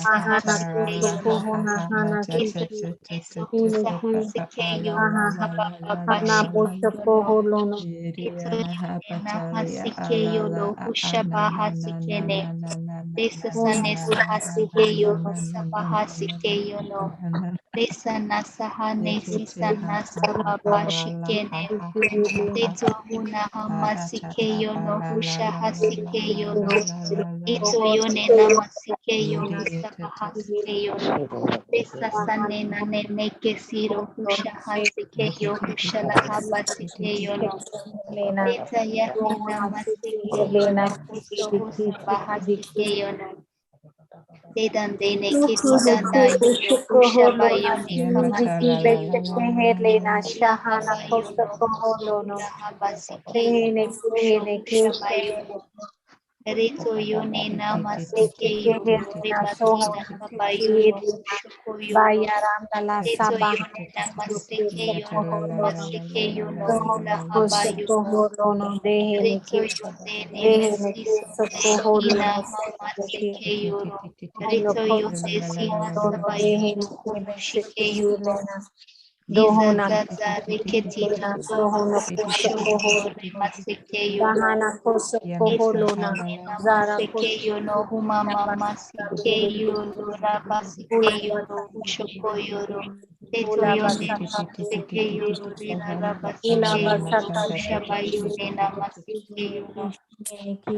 Ahana koso kohona hana kiki. Hine ki. Aha. Hana boso koholono. Hona koso koholono. Shahana koso koholono. Kehene kehene kehene. Kehena soho kehena bayaranda la sabahana koso koholono. Soho koso koholono dehene koso koholono sehene ke. Ono koso koholono dehene kebeshe kehelena. Dohona kehena soho no koso koholono. Dahana koso koholona. Zara koso kohona basaka dereke. Hula basaka dereke. Hula basaka dereke. Hula basaka dereke. Dereke.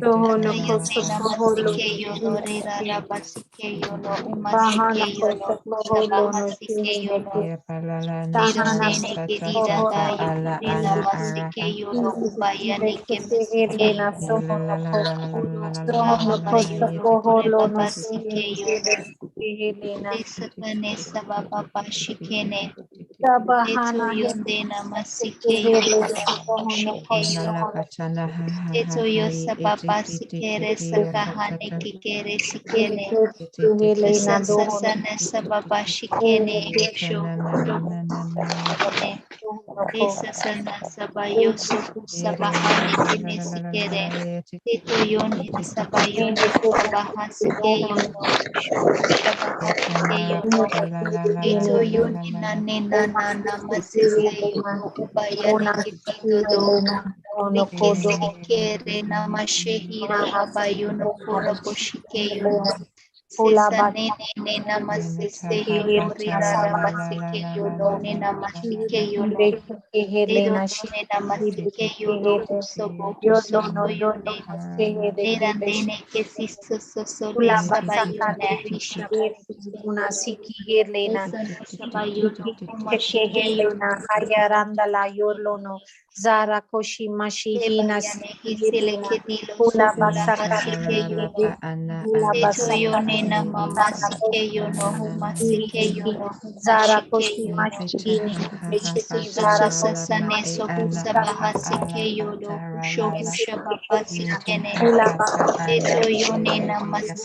Sohono koso koholono. Bahana koso koholono. Dereke. Dahana koso koholono. Dereke. Helena sohono koso koholono Helena Sabahana Helena sohono koso Helena dohono Hula basaka Helena Yorlono Hula basaka una siki Helena Helena Hayaranda la Yorlono Zara Koshi Mashihina Helena Hula basaka Hula basaka Zara Koshi Zara Koshi Mashihini Zara Koshi Hula basaka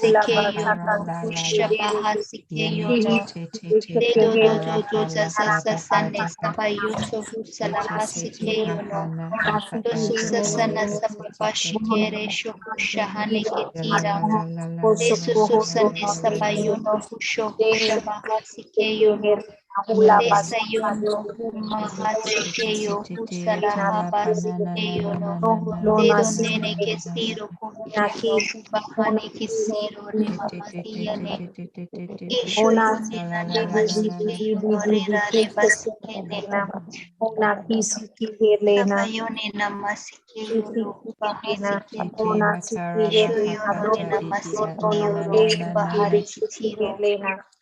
Hula basaka ne sabayono husho hushabahasikeyono. Hula Desayono humahasikeyo husalahabasikeyono. Dedonene kesiro kuhuyono hubahane kesiro remahasiyane. Isho yone nana masikeyono rera rebasikene. Sabayone namasikeyono hubahasikene. Isho yonone namasikeyono hubahari kitiro.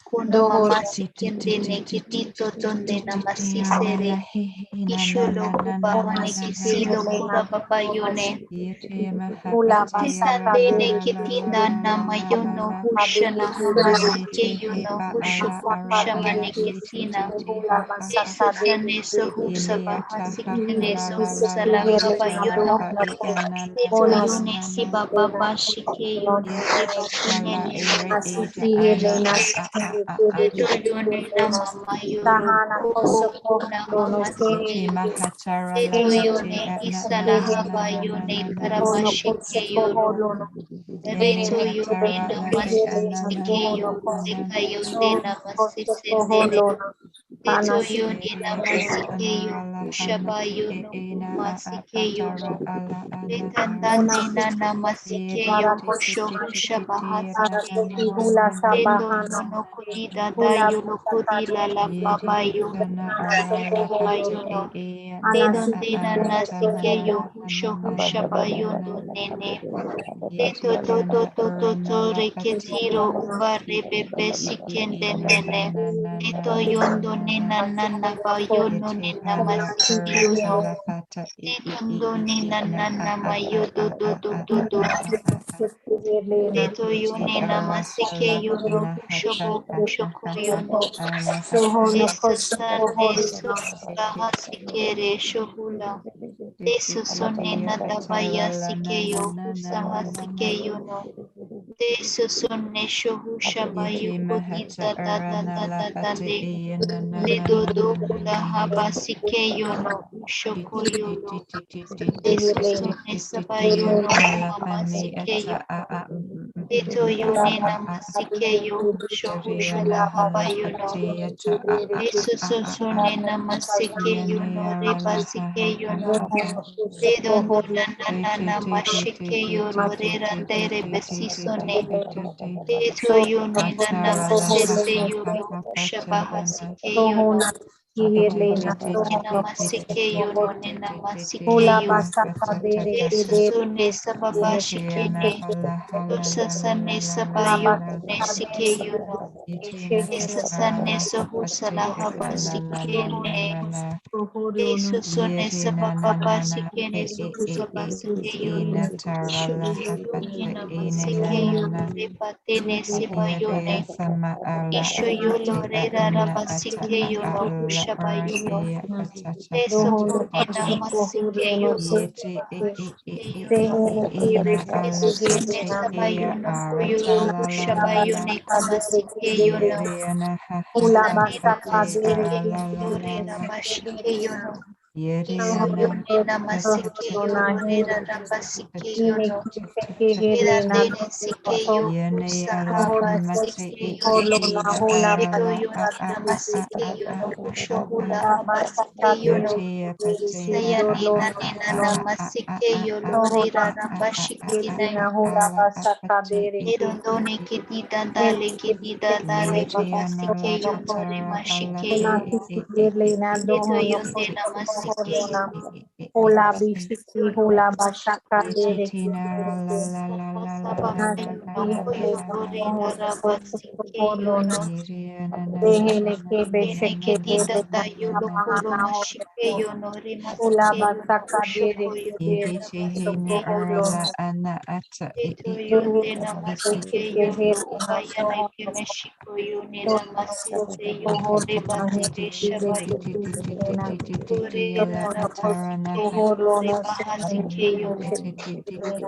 Kono mamasi kendene kitito tonde namasisere. Isholo hubahane kisilo kura babayone. Tisandene kitinda namayono hushana hamasikeyono hushoko hushamane kisina. Deso saneso husabahasikeneso husalakabayono. Deto yone siba baba shikeyono rebatinene. Deto yone namama yono kuho kuna hamasike. Deto yone isala haba yone karabashike yono. Reto yone namasike yono seka yone namasise dere. Deto yone namasike yono shaba yono kumasike yono. Retandane na namasike yono shohu shaba hasike. Deto yono kudida da yono kudila la baba yono husaba yono. Dedon dena nasike yo husho hushaba yono nene. Deto to reketiro uba rebebe sikende nene. Deto yondo nena nana ba yono nena masike yono. Deto nena nana ma yodo do. Deto yone namasike yono hushobo hushoko yono. Deso sane so sahasikere shohula. Deso sone nadabaya sikeyo husahasikeyo no. Deso sone shohu shabayo kodita da de. Dedo do kula haba sikeyo no ushokoyo no. Deso sone sabayo no mama sikeyo. Deto yone namasikeyo shohu shala habayo no. Deso sone namasikeyo no reba sikeyo no. Dedondo nana mashikeyo rore randere besisone. Deto yone nana masese yoro shabaha sikeyo no. Nena masikeyo no nena masikeyo. Deso sone sababa shikene. Dosa sane sabayo ne sikeyo no. Desa sane sohu salahaba sikene. Deso sone sababa sikene sohu sababa sikeyo no. Nena masikeyo repatene sibayone. Isho yolo rera rabasikeyo no hushabayuno. Deso nena masikeyo no. Deso sone sabayuno koyolo hushabayone kamasikeyo no. Isanena masikeyo rera bashikeyo no. Isayone namasikeyo rera rabasikeyo no. Irandene sikeyo usahaba sikeyo no. Deto yone namasikeyo no ushohula haba sikeyo no. Isayane nane namasikeyo rera rabashikina. Nedondone kedida dale baba sikeyo nore mashikeyo no. Deto yonde namasikeyo no. Hola bishiki hola bashaka dere Sabayo no koyo rera rabasikeyo no. dehele ke Dene besheke kedida dere da yolo kolo mahana ho mashikeyo nore hola masikeyo no basaka dere ushokoyo dere nore soko masikeyo holo no. no Deto dehele yonde besheke namasikeyo no hele na ubayana soho ke meshikoyo ne no namasise soko yo holo nore na batere besheke shabayo. hele na Kore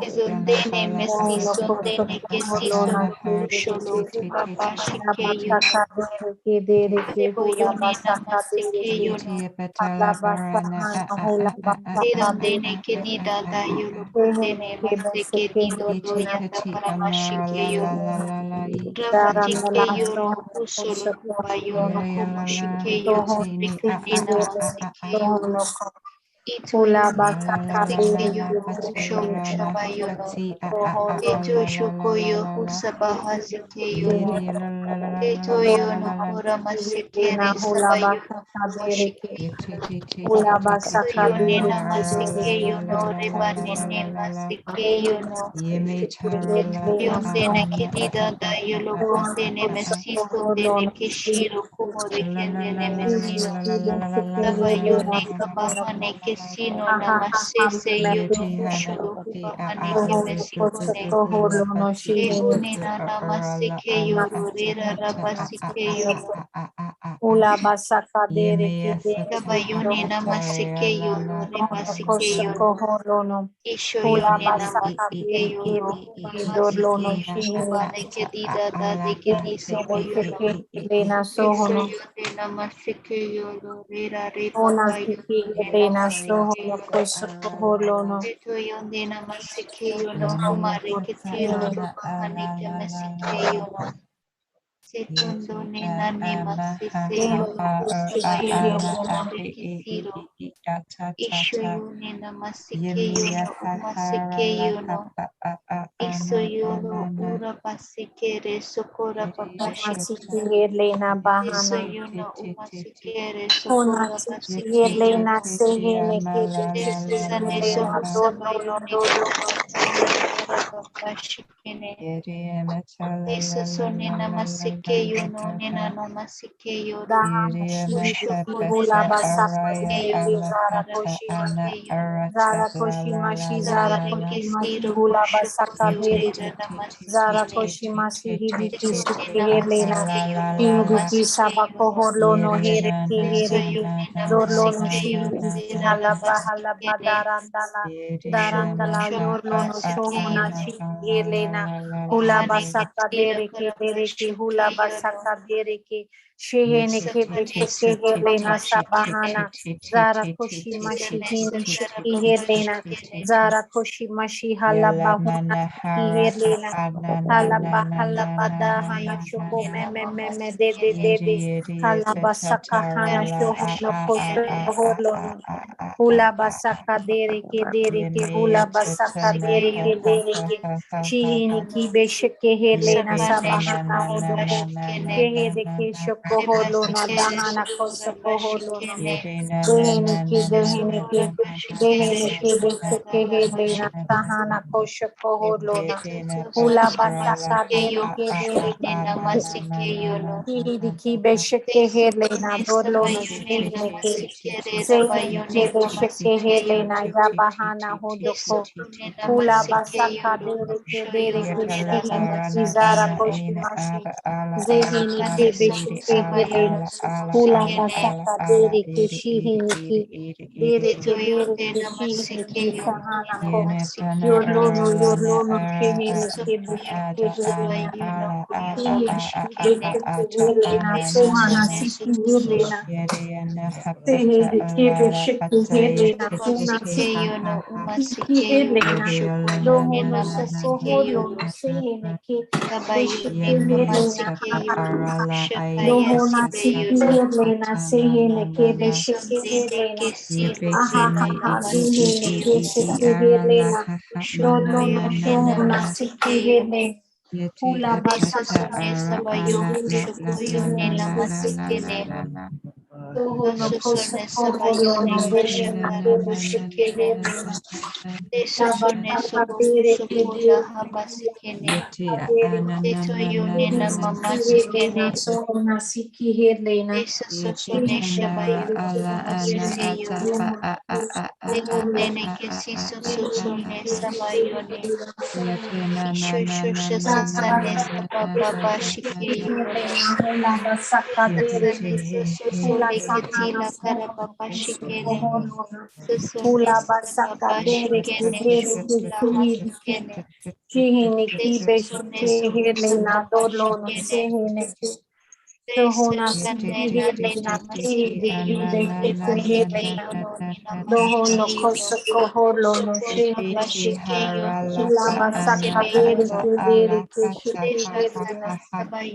Izondene mesisondene kesisolo sholo rabashikeyo. Seboyone namasikeyo no. Dedondene kedida da yolokondene masike dido do yanda parabashikeyo no. Rabashikeyo no kusolo kubayo no komoshikeyo no. Rikundina masikeyo no. Itoyo ne namasikeyo no kusholo shabayo no. Eto shokoyo kusabaha zikeyo no. Etoyo no kura masikere sabayo no kumoshikeyo no. Etoyo ne namasikeyo no rebane ne masikeyo no. Yondene kedida da yolo kondene mesiso dene keshiro kumore kendene mesino. Sabayone kabahane kesino namasese yono kushoro kubahane kemesikone. Ehune na namasike yoro rera rabasike yono. Ula basaka dere kede Sabayone namasike yoro rebasike koshako yono. holono. Isho Ula yone basaka namasike dere yoro kede kubahasike dorlono yono shihine. kubane kedida da dikedi sabo yono. Lena Eso sohono. yone namasike yoro rera reba Ona bayo siki ne lena namasike sohono yono. koshako holono. Eto yonde namasike yono kumare ketiro rubahane kemasike yono. Setondo ne nane masise Lena yono siki kushabayo no lena. kumare ketiro. Isho yone namasike yono umasike yono. Iso yono ura basikere sokora Ona babashike. siki lena Eso bahana. yono umasikere Ona sokora siki basike lena yono. sehene kede Eso siki sane lena soho sabayone dorlono. namasike yono ura babashikene. Eso sone namasike yono nena namasike yono. Dahana shiri Usho kone hula basaka namasike deke yono zara koshima. karabasike yono. Zara koshima shi zara Sabare koshima shi kesiro hula kosho basaka kubohorera dereke. Zara namasikene. koshima shi hibiki shi Setone kehelena. namasike yono Hibiki umasike sabako yono. horlono here Eso keheleke. yone Zorlono namasike shi yono hibiki rera halaba halaba rabasikene. darandala. Usho Darandala kosho zorlono rabasike shohona yono. shi helena. Hula Bahane basaka kesira dereke dereke karabashike hula yono. basaka dereke. Shehene kebe Setone sheke helena sakarabashikene. sabahana. Zara koshima Setone shihini shiki helena. sakarabashikene. Zara koshima shi halabahuna shiki helena. Halaba halaba daha yashoko meme meme de de. Halaba saka hana shoho no kosto holono. Hula basaka dere ke hula basaka dere ke shihini ki be sheke helena Sabane sabahana shokora hodoko. bashikene. Shehede ke shoko holono Rebasikere dahana sokora kosoko holono. bashikene. Dehene Sokora bashikere ke be sokora sheke helena bashikene. sahana koshoko holona. Hula Sokora basaka basikeyo dere ke dere kushone namasikeyo no. Kihidiki besheke helena Sokone dorlono sabayone sheheneke namasikere zehike rabayone besheke namasikeyo helena no. yabahana hodoko Sokone hula namasikeyo basaka no dereke kushoyo dereke rera sheheneki zara rabasikeyo no. koshimashi zeheneke Sakane soho besheke sabayono helena hula kumasikene. basaka dereke shiheneki dereke Setoyonde dereke shiheneki namasikeye sahana ko namasikeyoro. yorlono sheheneke besheke Sokoyono helena sabayono kurabashikene. Helena, Sohana, Sesone Siki, sokoyo. Helena, Seheli, Kebe, Shiki, Helena, Sona, Siki, Sobasikeyono Kiki, umasikeyono Helena, shokonone Lohono, Soko, namasikeyono. Holono, Sehene, Ke, Sabayone Beshiki, Helena, namasikeyono kushakaya Lohona, Siki, sibeyono. Helena, Sehene, Ke, Beshiki, Desondene Helena, kesiro Aha, ha, kurabasi Dehene, Ke, Shiki, Helena, Lono, ushokoyone Shohona, Siki, namasikeyo. Helena, Hula, Basaka, Desosone Siki, sabayoko shokoyone Helena, namasikene. Sohono koso Dasosone holono sabayone dehena kebe kashakarabasikene. shekelena. Desosone Tabata soboku tere shokoda kebe habasikene. tere. Detoyone Helena namamasikene. sohona siki helena. Desosone shabayoko kumasikeyo. Helena. Detondene kesiso sosone sabayone. Ishoshosha Sasane Sababa Shikeyu Hula basaka dere Sasane hula Sosole sahana Ketila sohono Karababa Shikene sohono Sosone hula basaka Sababa dere Shikene dere Shukula shihiri Masikene shihini kibe Sesone shihiri na Sababa dolo no Shikene shihini sohona Sesane shihiri Nane na Namasike shihiri kibe Yuno shihiri Namasike na Yuno dohono Ninamasike Yuno koso koholo no Sokora shihini Bashike Yuno hula basaka Namasebe dere Yuno dere shihiri Desasana na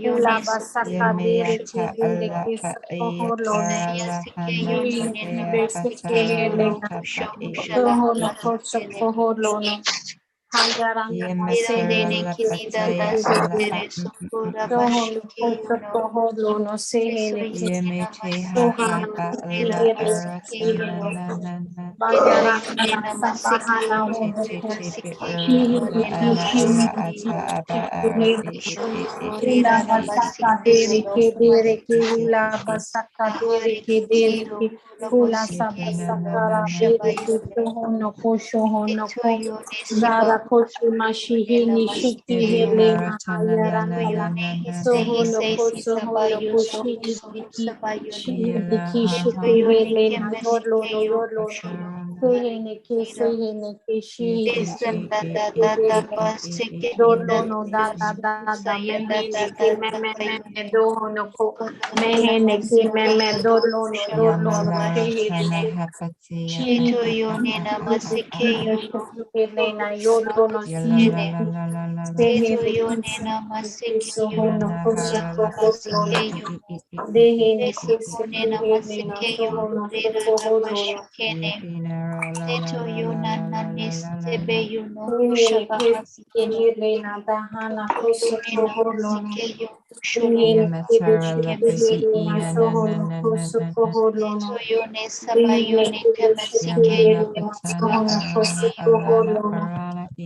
hula Sabayone basaka Sokoro dere dere Bashike koholo no Yasike Yuno shihini kibe Ninamasike shihiri Yuno na Kusha Ushala dohono koso Habasikene koholo no hayaranda na Dene shihini Kinida kibe Dasere Sokora Sohono Bashike koso Yuno koholo no Teso sehene ki Yone Namasike sohana Yuno Nera sihiri Basike sihiri Yuno Eto bayaranda Yone na Namasike sabahana Yuno hono ko Namasike Yuno shihiri Nena ki Basike shihiri Yuno ki Shoyone hula basaka Rabasike dere Yuno ke dere ki Kumasike hula basaka dere Ahare ke dere Kiro ki hula Kurabasike sabasaka Yuno ra dere ki Kushabayone sohono ko shohono Eto ko Yone zara ko Sibakura shimashihi Yone nishiki Namasike hele Yuno na Eto hayaranda la Yone Hise sohono Hise ko Sisa sohono Bayo ko Soho Soho shihidiki Sabayone shihidiki Eto shiki Yone hele na Kemasike yorlo Yuno no sehene ke Kira sehene ke shihidiki Desan da da shiki da da hele basike Dolo ida no da da da da da saya da mehene da ke da me da me me bayu me doho no ko kola nina mehene ke me masike me yudo dolo no kushala dolo no babashike shehene ke eto shihidiki yonina masike yuno hele na kushala yolo no basikene sihidiki eto sehene ke yonina sihidiki masike soho yuno no ko kushala soko holo basike no yuno dehene esa ke konena sihidiki na masike soho yuno no rera soko holo no rabashikene eto yonana nisebe yuno dehene kushaba ke hasikene sihidiki na dahana ko soko Yonena holo no masike yo dehene kusholomo ke bashike sihidiki na masike soho no ko soko holo no eto yone saba dehene yone ke temasike yo sihidiki na soho no ko soko holo no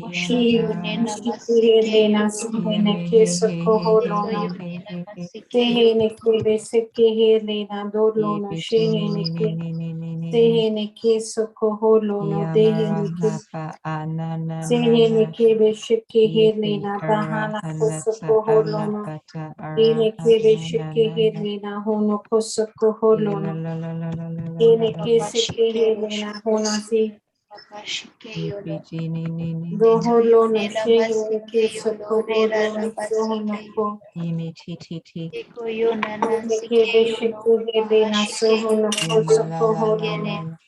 kusho yonena masike Shihele yo na sihene keso eto koholono. yonena masike yo Sehene kebe sekehele na dolono. Shehene ke sehene keso koholono. Dehene ke sehene kebe shekehele na dahana koso koholono. Dehene kebe shekehele na hono koso koholono. Dehene kese babashike kehele na rosho hona si babashike yono eto doholono. yonena Shehene masike keso yono rera koholono. Sohono rabasike yo ko. eko yona Neke nansike beshe yono kuhele na babashike soho no yono koso koholo basikene no.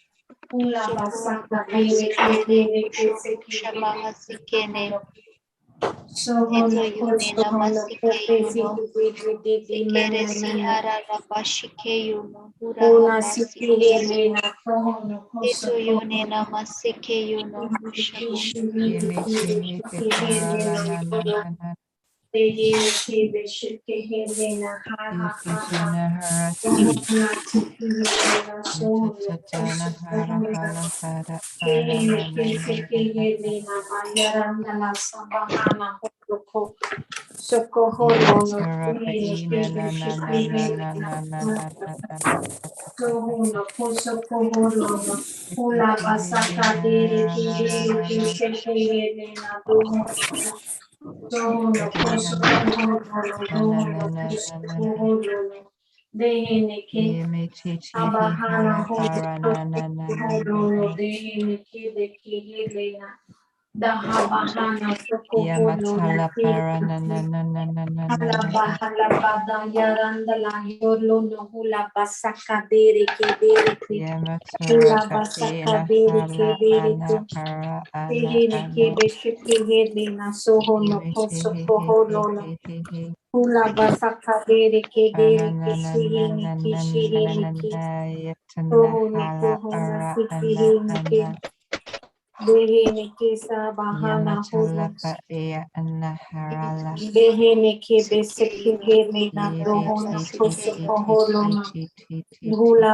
Ula sokora basaka dele babasikere kehele kese kushoku kehele shabahasikene soho eto no yone koso no namasike kopesi yono kibidi didi sekere meme meme. sihara rabashike yono hura Una habasike sikehele yono na soho no koso eto yone koholo. namasike yono kushabu Kishi vidi kishi kehele na yoro. Dehele kebe shekehele na ha ha ha ha. Soho na sikehele na soho no koso koholo. Kehele kese kehele na bayaranda la sabahana hotoko sokoholo no kehele kebe shekehele na sohono kosokoholo no hula basaka dere kehele kese kehele na dohono sohono kosokoholo no dohono kosokoholo no dehene ke abahana holo kosokoholo no dehene kebe kehele na Dahabahana Sokoholo Halabada Yaranda la Yolo no Hula Basaka Dere Kedere Hula Basaka Dere Kedere Sehene Kebe Shiki Hedina Soho no Kosokoholo no Hula Basaka Dere Kedere Kishihini Kishihini Ki Soho no Kohona Kishihini Ki Behene Kesa Bahana Hono Behene ke sike beseke yono hele na hura dohono habasike koso yono koholo na hula